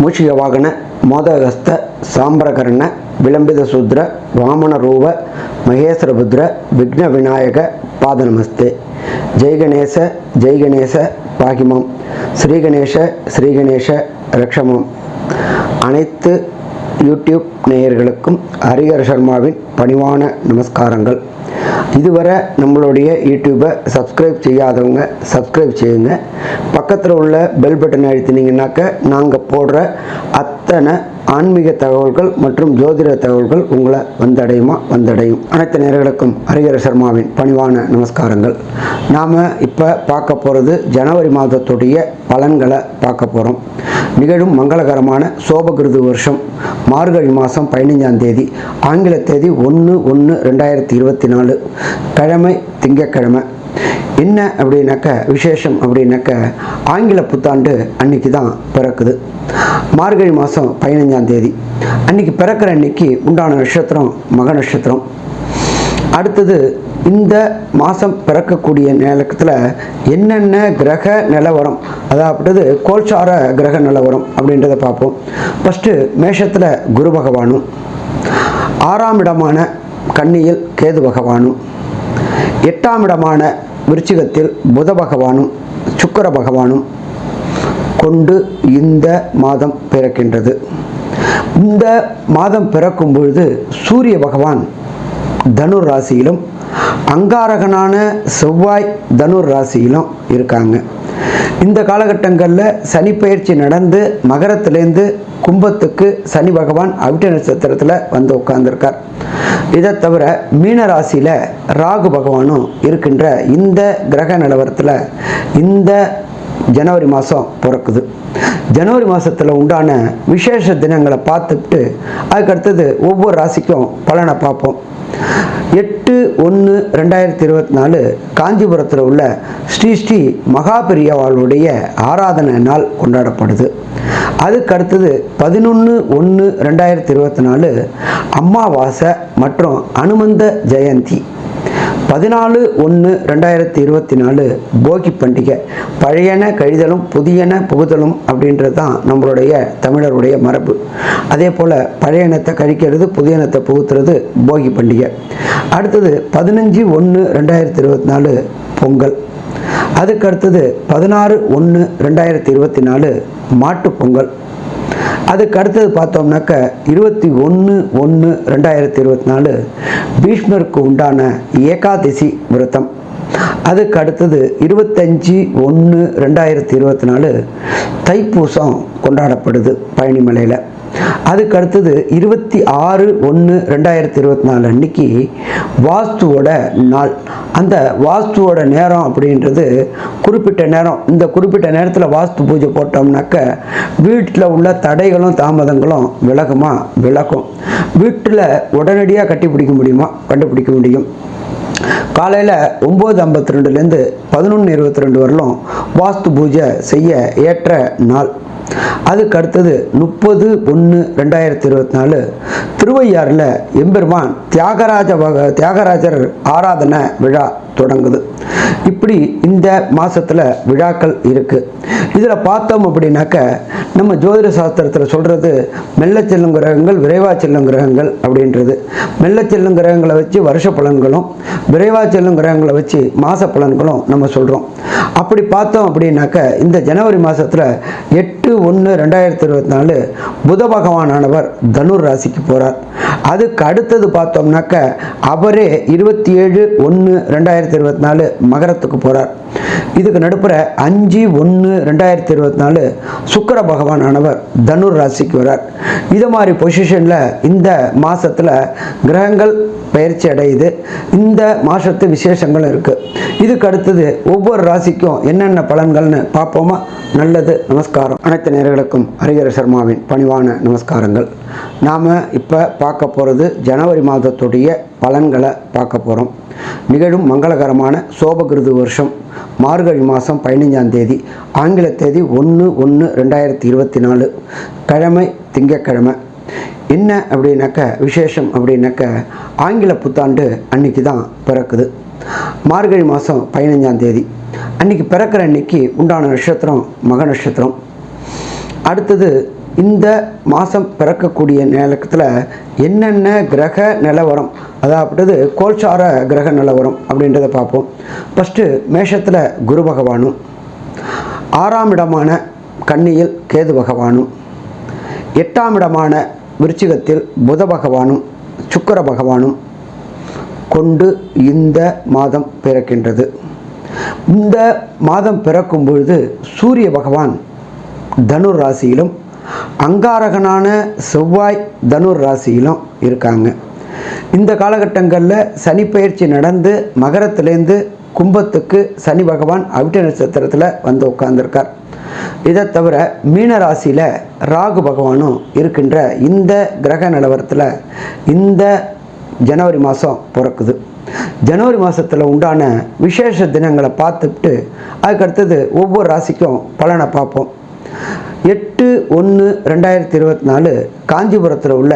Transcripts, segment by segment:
மூஷிக வாகன மோதகஸ்த சாம்பரகர்ண விளம்பித சூத்ர வாமன ரூப மகேஸ்வரபுத்ர விக்ன விநாயக பாத நமஸ்தே. ஜெய் கணேச பாகிமம். ஸ்ரீகணேச ரக்ஷமம். அனைத்து யூடியூப் நேயர்களுக்கும் ஹரிஹர சர்மாவின் பணிவான நமஸ்காரங்கள். இதுவரை நம்மளுடைய யூடியூப்பை சப்ஸ்கிரைப் செய்யாதவங்க சப்ஸ்கிரைப் செய்யுங்க. பக்கத்தில் உள்ள பெல் பட்டன் அழுத்தினீங்கன்னாக்க நாங்கள் போடுற அத்தனை ஆன்மீக தகவல்கள் மற்றும் ஜோதிட தகவல்கள் உங்களை வந்தடையும். அனைத்து நேயர்களுக்கும் ஹரிஹர சர்மாவின் பணிவான நமஸ்காரங்கள். நாம் இப்போ பார்க்க போகிறது ஜனவரி மாதத்துடைய பலன்களை பார்க்க போகிறோம். நிகழும் மங்களகரமான சோபகிருது வருஷம் மார்கழி மாதம் 15ஆம் தேதி, ஆங்கில தேதி 1/1/2024, கிழமை திங்கக்கிழமை. என்ன அப்படின்னாக்க விசேஷம் அப்படின்னாக்க ஆங்கில புத்தாண்டு அன்னைக்கு தான் பிறக்குது. மார்கழி மாதம் 15ஆம் தேதி அன்னைக்கு பிறக்கிற அன்னைக்கு உண்டான நட்சத்திரம் மக நட்சத்திரம். அடுத்தது இந்த மாதம் பிறக்கக்கூடிய நேரத்தில் என்னென்ன கிரக நிலவரம், அதாவது கோல்சார கிரக நிலவரம் அப்படின்றத பார்ப்போம். ஃபஸ்ட்டு மேஷத்தில் குரு பகவானும், 6ஆம் இடமான கன்னியில் கேது பகவானும், 8ஆம் இடமான விருச்சிகத்தில் புத பகவானும் சுக்கிர பகவானும் கொண்டு இந்த மாதம் பிறக்கின்றது. இந்த மாதம் பிறக்கும் பொழுது சூரிய பகவான் தனுர் ராசியிலும் அங்காரகனான செவ்வாய் தனுர் ராசியிலும் இருக்காங்க. இந்த காலகட்டங்களில் சனி பயிற்சி நடந்து மகரத்திலேருந்து கும்பத்துக்கு சனி பகவான் அவிட்ட நட்சத்திரத்தில் வந்து உட்கார்ந்துருக்கார். இதை தவிர மீன ராசியில் ராகு பகவானும் இருக்கின்ற இந்த கிரக நிலவரத்தில் இந்த ஜனவரி மாதம் பிறக்குது. ஜனவரி மாதத்தில் உண்டான விசேஷ தினங்களை பார்த்துட்டு அதுக்கடுத்தது ஒவ்வொரு ராசிக்கும் பலனை பார்ப்போம். 8/1/2024 காஞ்சிபுரத்தில் உள்ள ஸ்ரீ மகாபெரியவாளுடைய ஆராதனை நாள் கொண்டாடப்படுது. அதுக்கு அடுத்தது 11/1/2024 அமாவாசை மற்றும் அனுமந்த ஜெயந்தி. 14/1/2024 போகி பண்டிகை. பழையன கழிதலும் புதியன புகுதலும் அப்படின்றது தான் நம்மளுடைய தமிழருடைய மரபு. அதே போல் பழையனத்தை கழிக்கிறது புதியனத்தை புகுத்துறது போகி பண்டிகை. அடுத்தது 15/1/2024 பொங்கல். அதுக்கு அடுத்தது 16/1/2024 மாட்டுப் பொங்கல். அதுக்கு அடுத்தது பார்த்தோம்னாக்க 21/1/2024 பீஷ்மருக்கு உண்டான ஏகாதசி விரதம். அதுக்கு அடுத்தது 25/1/2024 தைப்பூசம் கொண்டாடப்படுது பழனிமலையில். அதுக்கு அடுத்தது 26/1/2024 அன்னைக்கு வாஸ்துவோட நாள். அந்த வாஸ்துவோட நேரம் அப்படின்றது குறிப்பிட்ட நேரம். இந்த குறிப்பிட்ட நேரத்தில் வாஸ்து பூஜை போட்டோம்னாக்க வீட்டில் உள்ள தடைகளும் தாமதங்களும் விலகும். வீட்டில் உடனடியாக கண்டுபிடிக்க முடியும். காலையில் 9:52லேருந்து 11:22 வரலும் வாஸ்து பூஜை செய்ய ஏற்ற நாள். அதுக்கு அடுத்தது 30/1/2024 திருவையாறில் எம்பெருமான் தியாகராஜர் ஆராதனை விழா தொடங்குது. இப்படி இந்த மாதத்தில் விழாக்கள் இருக்குது. இதில் பார்த்தோம் அப்படின்னாக்க நம்ம ஜோதிட சாஸ்திரத்தில் சொல்கிறது மெல்ல செல்லும் கிரகங்கள் விரைவாக செல்லும் கிரகங்கள் அப்படின்றது. மெல்ல செல்லும் கிரகங்களை வச்சு வருஷ பலன்களும் விரைவாக செல்லும் கிரகங்களை வச்சு மாத பலன்களும் நம்ம சொல்கிறோம். அப்படி பார்த்தோம் அப்படின்னாக்க இந்த ஜனவரி மாதத்தில் 8/1/2024 புத பகவானானவர் தனுர் ராசிக்கு போகிறார். அதுக்கு அடுத்தது பார்த்தோம்னாக்க அவரே 27/1/2024 மகரத்துக்கு போகிறார். இதுக்கு நடுப்புற 5/1/2024 சுக்கிர பகவானானவர் தனுர் ராசிக்கு வரார். இது மாதிரி பொசிஷனில் இந்த மாதத்தில் கிரகங்கள் பயிற்சி அடையுது. இந்த மாதத்து விசேஷங்கள் இருக்குது. இதுக்கு அடுத்தது ஒவ்வொரு ராசிக்கும் என்னென்ன பலன்கள்னு பார்ப்போமா? நல்லது. நமஸ்காரம். அனைத்து நேயர்களுக்கும் ஹரிஹர சர்மாவின் பணிவான நமஸ்காரங்கள். நாம் இப்போ பார்க்க போகிறது ஜனவரி மாதத்துடைய பலன்களை பார்க்க போகிறோம். நிகழும் மங்களகரமான சோபகிருது வருஷம் மார்கழி மாதம் 15ஆம் தேதி, ஆங்கில தேதி 1/1/2024, கிழமை திங்கக்கிழமை. என்ன அப்படின்னாக்க விசேஷம் அப்படின்னாக்க ஆங்கில புத்தாண்டு அன்னைக்கு தான் பிறக்குது. மார்கழி மாதம் 15ஆம் தேதி அன்னைக்கு பிறக்கிற அன்னைக்கு உண்டான நட்சத்திரம் மக நட்சத்திரம். அடுத்தது இந்த மாதம் பிறக்கக்கூடிய நேரத்தில் என்னென்ன கிரக நிலவரம், அதாவது கோல்சார கிரக நிலவரம் அப்படின்றத பார்ப்போம். ஃபஸ்ட்டு மேஷத்தில் குரு பகவானும், 6ஆம் இடமான கன்னியில் கேது பகவானும், 8ஆம் இடமான விருச்சிகத்தில் புத பகவானும் சுக்கிர பகவானும் கொண்டு இந்த மாதம் பிறக்கின்றது. இந்த மாதம் பிறக்கும் பொழுது சூரிய பகவான் தனுர் ராசியிலும், அங்காரகனான செவ்வாய் தனுர் ராசியிலும் இருக்காங்க. இந்த காலகட்டங்களில் சனி பயிற்சி நடந்து மகரத்திலேருந்து கும்பத்துக்கு சனி பகவான் அவிட்ட நட்சத்திரத்தில் வந்து உட்கார்ந்துருக்கார். இதை தவிர மீன ராசியில் ராகு பகவானும் இருக்கின்ற இந்த கிரக நிலவரத்தில் இந்த ஜனவரி மாதம் பிறக்குது. ஜனவரி மாதத்தில் உண்டான விசேஷ தினங்களை பார்த்துட்டு அதுக்கடுத்தது ஒவ்வொரு ராசிக்கும் பலனை பார்ப்போம். 8/1/2024 காஞ்சிபுரத்தில் உள்ள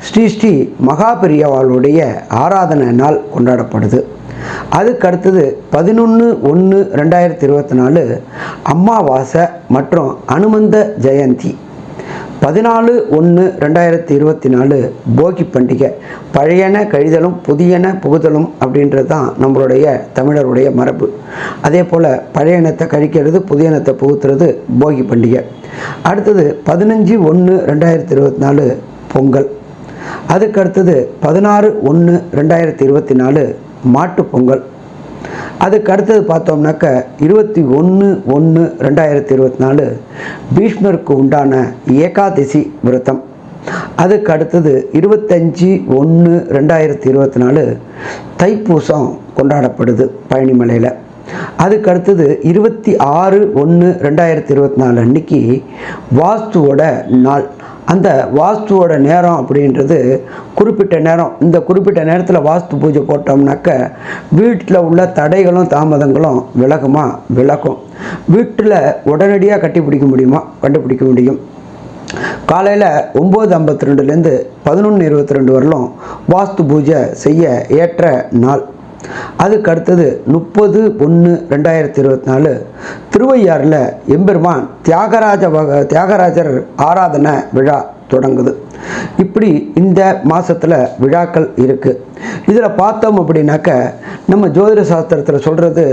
ஸ்ரீ மகாபெரியவாளுடைய ஆராதனை நாள் கொண்டாடப்படுது. அதுக்கடுத்தது 11/1/2024 அமாவாசை மற்றும் அனுமந்த ஜெயந்தி. 14/1/2024 போகி பண்டிகை. பழையன கழிதலும் புதியன புகுதலும் அப்படின்றது தான் நம்மளுடைய தமிழருடைய மரபு. அதே போல் பழையனத்தை கழிக்கிறது புதியனத்தை புகுத்துறது போகி பண்டிகை. அடுத்தது 15/1/2024 பொங்கல். அதுக்கடுத்தது 16/1/2024 மாட்டுப் பொங்கல். அதுக்கு அடுத்தது பார்த்தோம்னாக்க 21/1/2024 பீஷ்மருக்கு உண்டான ஏகாதசி விரதம். அதுக்கு அடுத்தது 25/1/2024 தைப்பூசம் கொண்டாடப்படுது பழனிமலையில். அதுக்கு அடுத்தது 26/1/2024 அன்னைக்கு வாஸ்துவோட நாள். அந்த வாஸ்துவோட நேரம் அப்படின்றது குறிப்பிட்ட நேரம். இந்த குறிப்பிட்ட நேரத்தில் வாஸ்து பூஜை போட்டோம்னாக்க வீட்டில் உள்ள தடைகளும் தாமதங்களும் விலகும். வீட்டில் உடனடியாக கண்டுபிடிக்க முடியும். காலையில் 9:52லேருந்து 11:22 வரலும் வாஸ்து பூஜை செய்ய ஏற்ற நாள். அதுக்கு அடுத்தது 30/1/2024 திருவையாறில் எம்பெருமான் தியாகராஜர் ஆராதனை விழா தொடங்குது. இப்படி இந்த மாதத்தில் விழாக்கள் இருக்குது. இதில் பார்த்தோம் அப்படின்னாக்க நம்ம ஜோதிட சாஸ்திரத்தில் சொல்கிறது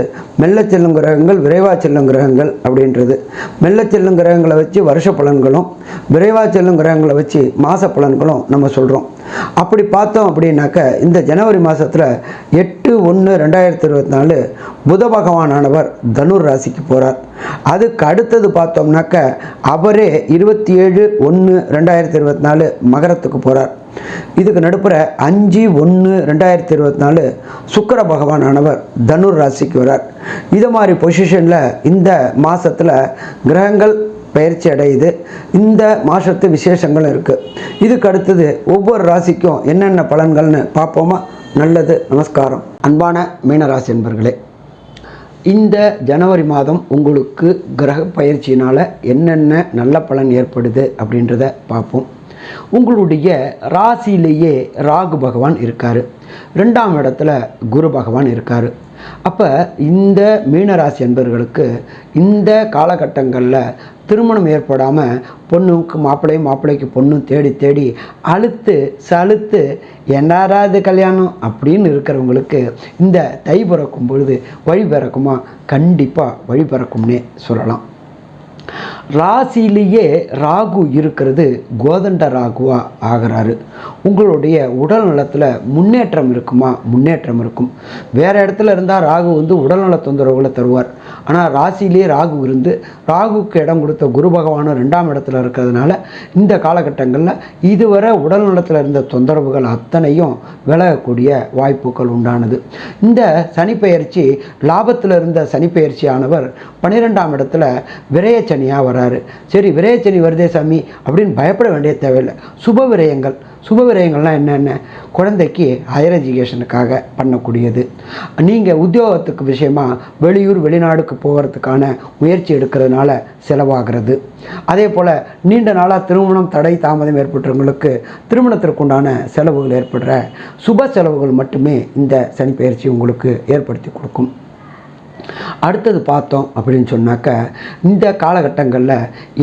மெல்ல செல்லும் கிரகங்கள் விரைவாக செல்லும் கிரகங்கள் அப்படின்றது. மெல்ல செல்லும் கிரகங்களை வச்சு வருஷ பலன்களும், விரைவாக செல்லும் கிரகங்களை வச்சு மாத பலன்களும் நம்ம சொல்கிறோம். அப்படி பார்த்தோம் அப்படின்னாக்க இந்த ஜனவரி மாதத்தில் 8/1/2024 புத பகவானானவர் தனுர் ராசிக்கு போகிறார். அதுக்கு அடுத்தது பார்த்தோம்னாக்க அவரே 27/1/2024 மகரத்துக்கு போகிறார். இதுக்கு நடுப்புற 5/1/2024 சுக்கிர பகவானானவர் தனுர் ராசிக்கு வரார். இது மாதிரி பொசிஷனில் இந்த மாதத்தில் கிரகங்கள் பயிற்சி அடையுது. இந்த மாதத்து விசேஷங்கள் இருக்குது. இதுக்கு அடுத்தது ஒவ்வொரு ராசிக்கும் என்னென்ன பலன்கள்னு பார்ப்போமா? நல்லது. நமஸ்காரம். அன்பான மீனராசி என்பர்களே, இந்த ஜனவரி மாதம் உங்களுக்கு கிரக பயிற்சியினால் என்னென்ன நல்ல பலன் ஏற்படுது அப்படின்றத பார்ப்போம். உங்களுடைய ராசியிலேயே ராகு பகவான் இருக்கார். 2ஆம் இடத்துல குரு பகவான் இருக்கார். அப்போ இந்த மீனராசி என்பவர்களுக்கு இந்த காலகட்டங்களில் திருமணம் ஏற்படாமல் பொண்ணுக்கு மாப்பிள்ளைக்கு பொண்ணும் தேடி சலுத்து என்னாராது கல்யாணம் அப்படின்னு இருக்கிறவங்களுக்கு இந்த தை பிறக்கும் பொழுது வழி பிறக்குமா? கண்டிப்பாக வழி பிறக்கும்னே சொல்லலாம். ராசியிலேயே ராகு இருக்கிறது கோதண்ட ராகுவா ஆகிறாரு. உங்களுடைய உடல் நலத்தில் முன்னேற்றம் இருக்குமா? முன்னேற்றம் இருக்கும். வேறு இடத்துல இருந்தால் ராகு உடல்நல தொந்தரவுகளை தருவார். ஆனால் ராசியிலே ராகு இருந்து ராகுக்கு இடம் கொடுத்த குரு பகவானும் 2ஆம் இடத்துல இருக்கிறதுனால இந்த காலகட்டங்களில் இதுவரை உடல் நலத்தில் இருந்த தொந்தரவுகள் அத்தனையும் விலகக்கூடிய வாய்ப்புகள் உண்டானது. இந்த சனிப்பெயர்ச்சி லாபத்தில் இருந்த சனிப்பெயர்ச்சியானவர் 12ஆம் இடத்துல விரயச்சனியாக வராரு. சரி, விரயச்சனி வருதே சாமி அப்படின்னு பயப்பட வேண்டிய தேவையில்லை. சுப விரயங்கள்லாம் என்னென்ன? குழந்தைக்கு ஹையர் எஜுகேஷனுக்காக பண்ணக்கூடியது. நீங்கள் உத்தியோகத்துக்கு விஷயமாக வெளியூர் வெளிநாடுக்கு போகிறதுக்கான முயற்சி எடுக்கிறதுனால செலவாகிறது. அதே போல் நீண்ட நாளாக திருமணம் தடை தாமதம் ஏற்பட்டவங்களுக்கு திருமணத்திற்குண்டான செலவுகள் ஏற்படுற சுப செலவுகள் மட்டுமே இந்த சனிப்பெயர்ச்சி உங்களுக்கு ஏற்படுத்தி கொடுக்கும். அடுத்தது பார்த்தோம் அப்படின்னு சொன்னாக்க, இந்த காலகட்டங்களில்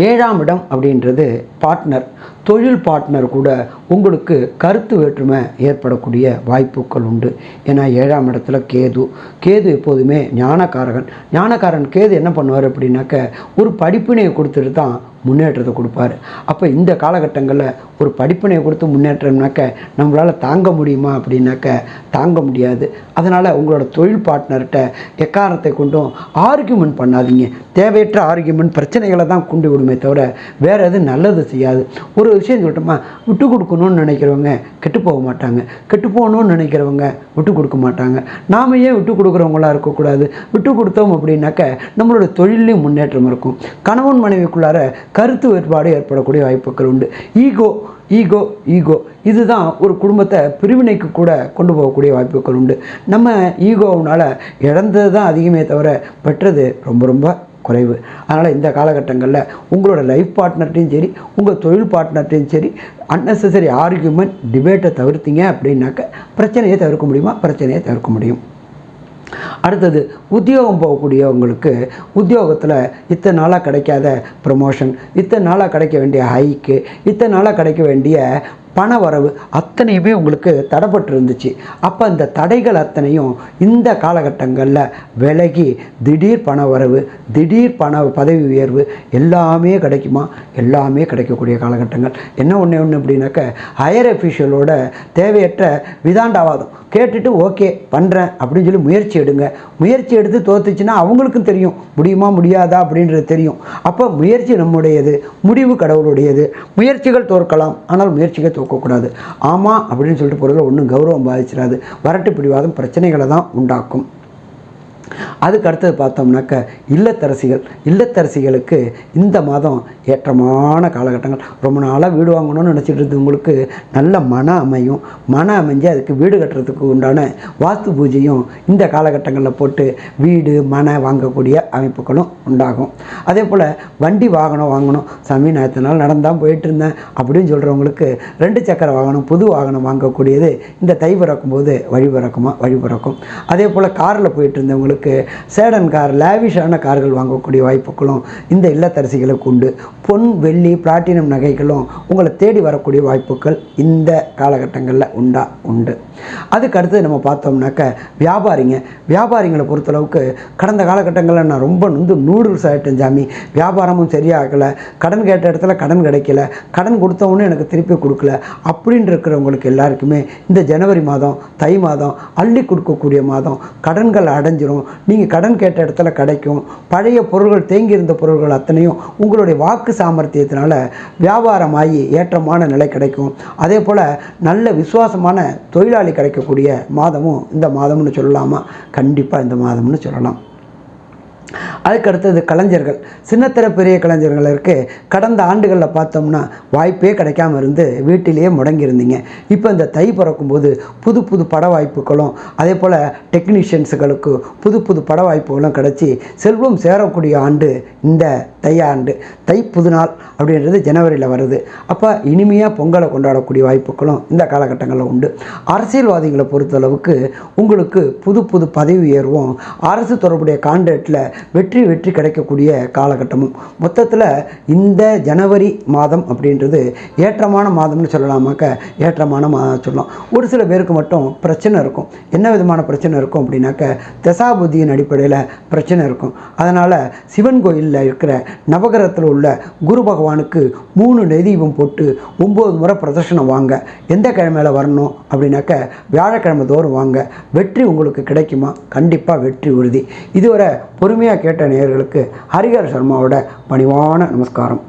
7ஆம் இடம் அப்படின்றது பார்ட்னர், தொழில் பார்ட்னர் கூட உங்களுக்கு கருத்து வேற்றுமை ஏற்படக்கூடிய வாய்ப்புகள் உண்டு. ஏன்னா 7ஆம் இடத்துல கேது, கேது எப்போதுமே ஞானக்காரன் கேது என்ன பண்ணுவார் அப்படின்னாக்க, ஒரு படிப்பினையை கொடுத்துட்டு தான் முன்னேற்றத்தை கொடுப்பாரு. அப்போ இந்த காலகட்டங்களில் ஒரு படிப்பினையை கொடுத்து முன்னேற்றம்னாக்க நம்மளால் தாங்க முடியுமா அப்படின்னாக்க தாங்க முடியாது. அதனால் உங்களோட தொழில் பார்ட்னர்கிட்ட எக்காரணத்தை கொண்டும் ஆர்கியூமெண்ட் பண்ணாதீங்க. தேவையற்ற ஆர்கியூமெண்ட் பிரச்சனைகளை தான் கொண்டு விடுமே தவிர வேறு எதுவும் நல்லது செய்யாது. ஒரு விஷயம் சொல்லட்டுமா, விட்டு கொடுக்கணும்னு நினைக்கிறவங்க கெட்டு போக மாட்டாங்க, கெட்டு போகணும்னு நினைக்கிறவங்க விட்டு கொடுக்க மாட்டாங்க. நாம் ஏன் விட்டு கொடுக்குறவங்களாக இருக்கக்கூடாது? விட்டு கொடுத்தோம் அப்படின்னாக்க நம்மளோட தொழிலையும் முன்னேற்றம் இருக்கும். கணவன் மனைவிக்குள்ளார கருத்து வேறுபாடு ஏற்படக்கூடிய வாய்ப்புகள் உண்டு. ஈகோ இதுதான் ஒரு குடும்பத்தை பிரிவினைக்கு கூட கொண்டு போகக்கூடிய வாய்ப்புகள் உண்டு. நம்ம ஈகோவினால் இழந்தது தான் அதிகமே தவிர பெற்றது ரொம்ப ரொம்ப குறைவு. அதனால் இந்த காலகட்டங்களில் உங்களோட லைஃப் பார்ட்னர்ட்டையும் சரி, உங்கள் தொழில் பார்ட்னர்ட்டையும் சரி, அன்னெசரி ஆர்கியூமெண்ட் டிபேட்டை தவிர்த்தீங்க அப்படின்னாக்க பிரச்சனையை தவிர்க்க முடியுமா? பிரச்சனையை தவிர்க்க முடியும். அடுத்தது உத்தியோகம் போகக்கூடியவங்களுக்கு உத்தியோகத்தில் இத்தனை நாளாக கிடைக்காத ப்ரமோஷன், இத்தனை நாளாக கிடைக்க வேண்டிய ஹைக்கு, இத்தனை நாளாக கிடைக்க வேண்டிய பண வரவு அத்தனையுமே உங்களுக்கு தடைப்பட்டு இருந்துச்சு. அப்போ அந்த தடைகள் அத்தனையும் இந்த காலகட்டங்களில் விலகி திடீர் பண வரவு, திடீர் பதவி உயர்வு எல்லாமே கிடைக்குமா? எல்லாமே கிடைக்கக்கூடிய காலகட்டங்கள். என்ன ஒன்று அப்படின்னாக்க, ஹையர் அஃபீஷியலோட தேவையற்ற விதாண்டாவாதம் கேட்டுட்டு ஓகே பண்ணுறேன் அப்படின்னு சொல்லி முயற்சி எடுங்க. முயற்சி எடுத்து தோத்துச்சுன்னா அவங்களுக்கும் தெரியும் முடியுமா முடியாதா அப்படின்றது தெரியும். அப்போ முயற்சி நம்முடையது, முடிவு கடவுளுடையது. முயற்சிகள் தோற்கலாம், ஆனால் முயற்சிகள் தோற்கக்கூடாது. ஆமாம் அப்படின்னு சொல்லிட்டு போகிறதுல ஒன்றும் கௌரவம் பாதிச்சிடாது. வரட்டு பிடிவாதம் பிரச்சனைகளை தான் உண்டாக்கும். அதுக்கு அடுத்தது பார்த்தோம்னாக்க இல்லத்தரசிகளுக்கு இந்த மாதம் ஏற்றமான காலகட்டங்கள். ரொம்ப நாளாக வீடு வாங்கணும்னு நினச்சிட்டு இருந்தவங்களுக்கு நல்ல மன அமைஞ்சு அதுக்கு வீடு கட்டுறதுக்கு உண்டான வாஸ்து பூஜையும் இந்த காலகட்டங்களில் போட்டு வீடு வாங்கக்கூடிய அமைப்புகளும் உண்டாகும். அதே போல் வண்டி வாங்கணும் சாமி, நான் இத்தனை நாள் நடந்தான் போயிட்டு இருந்தேன் அப்படின்னு சொல்கிறவங்களுக்கு 2 சக்கர வாகனம், புது வாகனம் வாங்கக்கூடியது இந்த தை பிறக்கும்போது வழி பிறக்கும். அதே போல் காரில் போயிட்டு இருந்தவங்களுக்கு சேடன் கார், லேவிஷான கார்கள் வாங்கக்கூடிய வாய்ப்புகளும் இந்த இல்லத்தரசிகளுக்கு உண்டு. பொன், வெள்ளி, பிளாட்டினம் நகைகளும் உங்களை தேடி வரக்கூடிய வாய்ப்புகள் இந்த காலகட்டங்களில் உண்டு. அதுக்கு அடுத்து நம்ம பார்த்தோம்னாக்க வியாபாரிங்களை பொறுத்தளவுக்கு கடந்த காலகட்டங்களில் நான் ரொம்ப நூடுல்ஸ் ஆகிட்டேன் சாமி, வியாபாரமும் சரியாகலை, கடன் கேட்ட இடத்துல கடன் கிடைக்கல, கடன் கொடுத்தவொன்னே எனக்கு திருப்பி கொடுக்கல அப்படின்னு இருக்கிறவங்களுக்கு எல்லாருக்குமே இந்த ஜனவரி மாதம், தை மாதம் அள்ளி கொடுக்கக்கூடிய மாதம். கடன்கள் அடைஞ்சிரும், நீங்கள் கடன் கேட்ட இடத்துல கிடைக்கும். பழைய பொருள்கள், தேங்கியிருந்த பொருள்கள் அத்தனையும் உங்களுடைய வாக்கு சாமர்த்தியத்தினால வியாபாரமாகி ஏற்றமான நிலை கிடைக்கும். அதே போல் நல்ல விசுவாசமான தொழிலாளி கிடைக்கக்கூடிய மாதமும் இந்த மாதம்னு சொல்லலாமா? கண்டிப்பாக இந்த மாதம்னு சொல்லலாம். அதுக்கு அடுத்தது கலைஞர்கள், சின்னத்திர பெரிய கலைஞர்களுக்கு கடந்த ஆண்டுகளில் பார்த்தோம்னா வாய்ப்பே கிடைக்காம இருந்து வீட்டிலேயே முடங்கியிருந்தீங்க. இப்போ இந்த தை பிறக்கும்போது புது பட வாய்ப்புகளும், அதே போல் டெக்னீஷியன்ஸுகளுக்கு புது பட வாய்ப்புகளும் கிடச்சி செல்வம் சேரக்கூடிய ஆண்டு இந்த தையாண்டு. தை புதுநாள் அப்படின்றது ஜனவரியில் வருது. அப்போ இனிமையாக பொங்கலை கொண்டாடக்கூடிய வாய்ப்புகளும் இந்த காலகட்டங்களில் உண்டு. அரசியல்வாதிகளை பொறுத்தளவுக்கு உங்களுக்கு புது பதவி உயர்வும், அரசு தொடர்புடைய கான்ட்ராக்டில் வெற்றி கிடைக்கக்கூடிய காலகட்டமும். மொத்தத்தில் இந்த ஜனவரி மாதம் அப்படின்றது ஏற்றமான மாதம்னு சொல்லலாமாக்க ஏற்றமான மாதம் சொல்லலாம். ஒரு சில பேருக்கு மட்டும் பிரச்சனை இருக்கும். என்ன விதமான பிரச்சனை இருக்கும் அப்படின்னாக்க, தசாபுத்தியின் அடிப்படையில் பிரச்சனை இருக்கும். அதனால் சிவன் கோயிலில் இருக்கிற நவகிரகத்தில் உள்ள குரு பகவானுக்கு 3 நெய்தீபம் போட்டு 9 முறை பிரதட்சணம் வாங்க. எந்த கிழமையில் வரணும் அப்படின்னாக்க வியாழக்கிழமை தோறும் வாங்க. வெற்றி உங்களுக்கு கிடைக்குமா? கண்டிப்பாக வெற்றி உறுதி. இதுவரை பொறுமையாக கேட்ட நேயர்களுக்கு ஹரிஹர சர்மாவோட பணிவான நமஸ்காரம்.